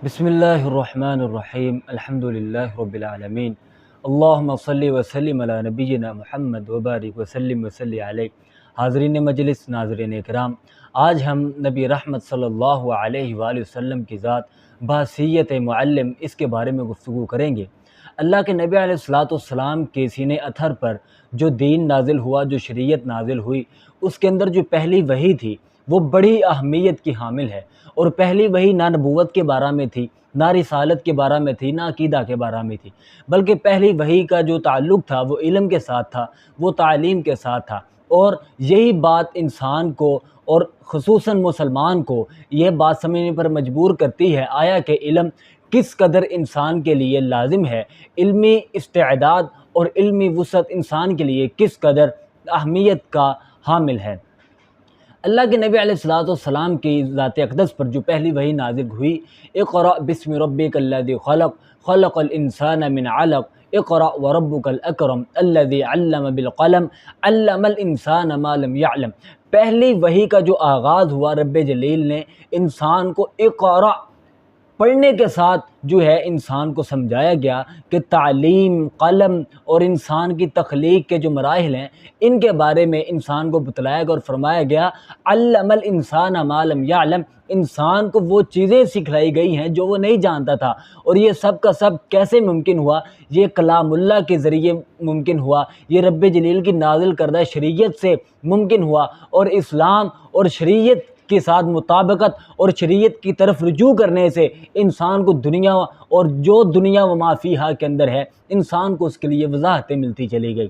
بسم اللہ الرحمن الرحیم الحمد للہ رب العالمین اللہم صلی وسلم علی نبینا محمد وبارک وسلم وصلی علیہ۔ حاضرین مجلس، ناظرین اکرام، آج ہم نبی رحمت صلی اللہ علیہ وآلہ وسلم کی ذات بحیثیت معلم اس کے بارے میں گفتگو کریں گے۔ اللہ کے نبی علیہ السلام کے سینہ اطہر پر جو دین نازل ہوا، جو شریعت نازل ہوئی، اس کے اندر جو پہلی وحی تھی وہ بڑی اہمیت کی حامل ہے، اور پہلی وحی نہ نبوت کے بارے میں تھی، نہ رسالت کے بارے میں تھی، نہ عقیدہ کے بارے میں تھی، بلکہ پہلی وحی کا جو تعلق تھا وہ علم کے ساتھ تھا، وہ تعلیم کے ساتھ تھا۔ اور یہی بات انسان کو اور خصوصاً مسلمان کو یہ بات سمجھنے پر مجبور کرتی ہے آیا کہ علم کس قدر انسان کے لیے لازم ہے، علمی استعداد اور علمی وسعت انسان کے لیے کس قدر اہمیت کا حامل ہے۔ اللہ کے نبی علیہ السلام کی ذات اقدس پر جو پہلی وحی نازل ہوئی، اقرأ بسم ربک الذی خلق خلق الانسان من علق اقرأ وربک الاکرم الذی علم بالقلم علم الانسان ما لم یعلم، پہلی وحی کا جو آغاز ہوا، رب جلیل نے انسان کو اقرأ پڑھنے کے ساتھ جو ہے انسان کو سمجھایا گیا کہ تعلیم، قلم اور انسان کی تخلیق کے جو مراحل ہیں ان کے بارے میں انسان کو بتلایا گیا اور فرمایا گیا علم الانسان ما لم یعلم، انسان کو وہ چیزیں سکھلائی گئی ہیں جو وہ نہیں جانتا تھا۔ اور یہ سب کا سب کیسے ممکن ہوا؟ یہ کلام اللہ کے ذریعے ممکن ہوا، یہ رب جلیل کی نازل کردہ شریعت سے ممکن ہوا، اور اسلام اور شریعت کے ساتھ مطابقت اور شریعت کی طرف رجوع کرنے سے انسان کو دنیا اور جو دنیا و ما فیہا کے اندر ہے، انسان کو اس کے لیے وضاحتیں ملتی چلی گئی۔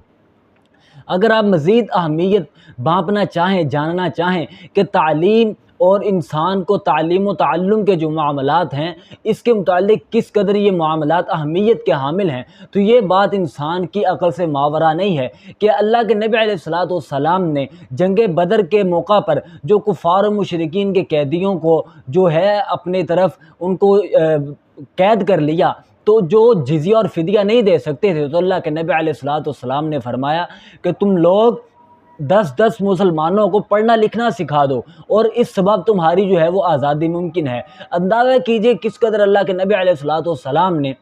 اگر آپ مزید اہمیت بھانپنا چاہیں، جاننا چاہیں کہ تعلیم اور انسان کو تعلیم و تعلم کے جو معاملات ہیں اس کے متعلق کس قدر یہ معاملات اہمیت کے حامل ہیں، تو یہ بات انسان کی عقل سے ماورا نہیں ہے کہ اللہ کے نبی علیہ السلام نے جنگ بدر کے موقع پر جو کفار و مشرکین کے قیدیوں کو جو ہے اپنے طرف ان کو قید کر لیا، تو جو جزیہ اور فدیہ نہیں دے سکتے تھے، تو اللہ کے نبی علیہ السلام نے فرمایا کہ تم لوگ 10 مسلمانوں کو پڑھنا لکھنا سکھا دو، اور اس سبب تمہاری جو ہے وہ آزادی ممکن ہے۔ اندازہ کیجئے کس قدر اللہ کے نبی علیہ السلام نے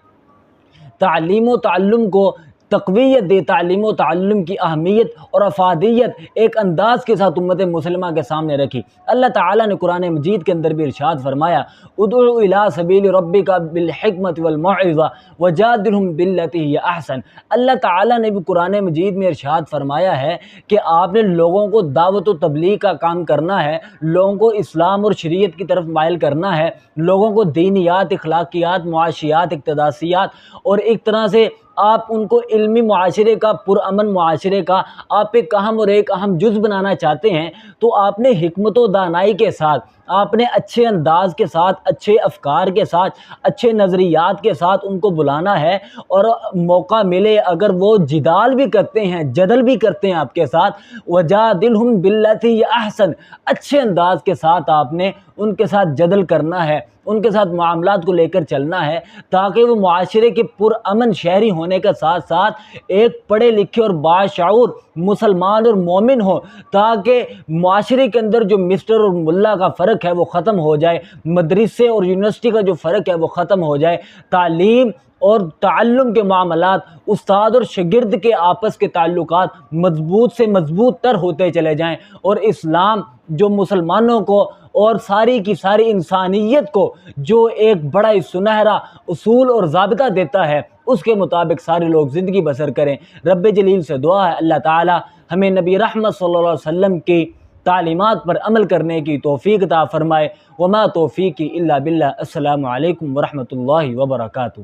تعلیم و تعلم کو تقویت دی، تعلیم و تعلم کی اہمیت اور افادیت ایک انداز کے ساتھ امت مسلمہ کے سامنے رکھی۔ اللہ تعالیٰ نے قرآن مجید کے اندر بھی ارشاد فرمایا ادعو الی سبیل ربک بالحکمت والموعظہ وجادلہم باللتی ہی احسن۔ اللہ تعالیٰ نے بھی قرآن مجید میں ارشاد فرمایا ہے کہ آپ نے لوگوں کو دعوت و تبلیغ کا کام کرنا ہے، لوگوں کو اسلام اور شریعت کی طرف مائل کرنا ہے، لوگوں کو دینیات، اخلاقیات، معاشیات، اقتداسیات اور ایک طرح سے آپ ان کو علمی معاشرے کا، پرامن معاشرے کا آپ ایک اہم اور ایک اہم جز بنانا چاہتے ہیں، تو آپ نے حکمت و دانائی کے ساتھ، آپ نے اچھے انداز کے ساتھ، اچھے افکار کے ساتھ، اچھے نظریات کے ساتھ ان کو بلانا ہے، اور موقع ملے اگر وہ جدال بھی کرتے ہیں، جدل بھی کرتے ہیں آپ کے ساتھ، وجادلہم باللتی ہی احسن، اچھے انداز کے ساتھ آپ نے ان کے ساتھ جدل کرنا ہے، ان کے ساتھ معاملات کو لے کر چلنا ہے، تاکہ وہ معاشرے کے پرامن شہری ہونے کے ساتھ ساتھ ایک پڑھے لکھے اور باشعور مسلمان اور مومن ہو، تاکہ معاشرے کے اندر جو مسٹر اور ملا کا فرق ہے وہ ختم ہو جائے، مدرسے اور یونیورسٹی کا جو فرق ہے وہ ختم ہو جائے، تعلیم اور تعلم کے معاملات، استاد اور شاگرد کے آپس کے تعلقات مضبوط سے مضبوط تر ہوتے چلے جائیں، اور اسلام جو مسلمانوں کو اور ساری کی ساری انسانیت کو جو ایک بڑا ہی سنہرا اصول اور ضابطہ دیتا ہے اس کے مطابق سارے لوگ زندگی بسر کریں۔ رب جلیل سے دعا ہے اللہ تعالی ہمیں نبی رحمت صلی اللہ علیہ وسلم کی تعلیمات پر عمل کرنے کی توفیق عطا فرمائے۔ وما توفیقی الا باللہ۔ السلام علیکم ورحمۃ اللہ وبرکاتہ۔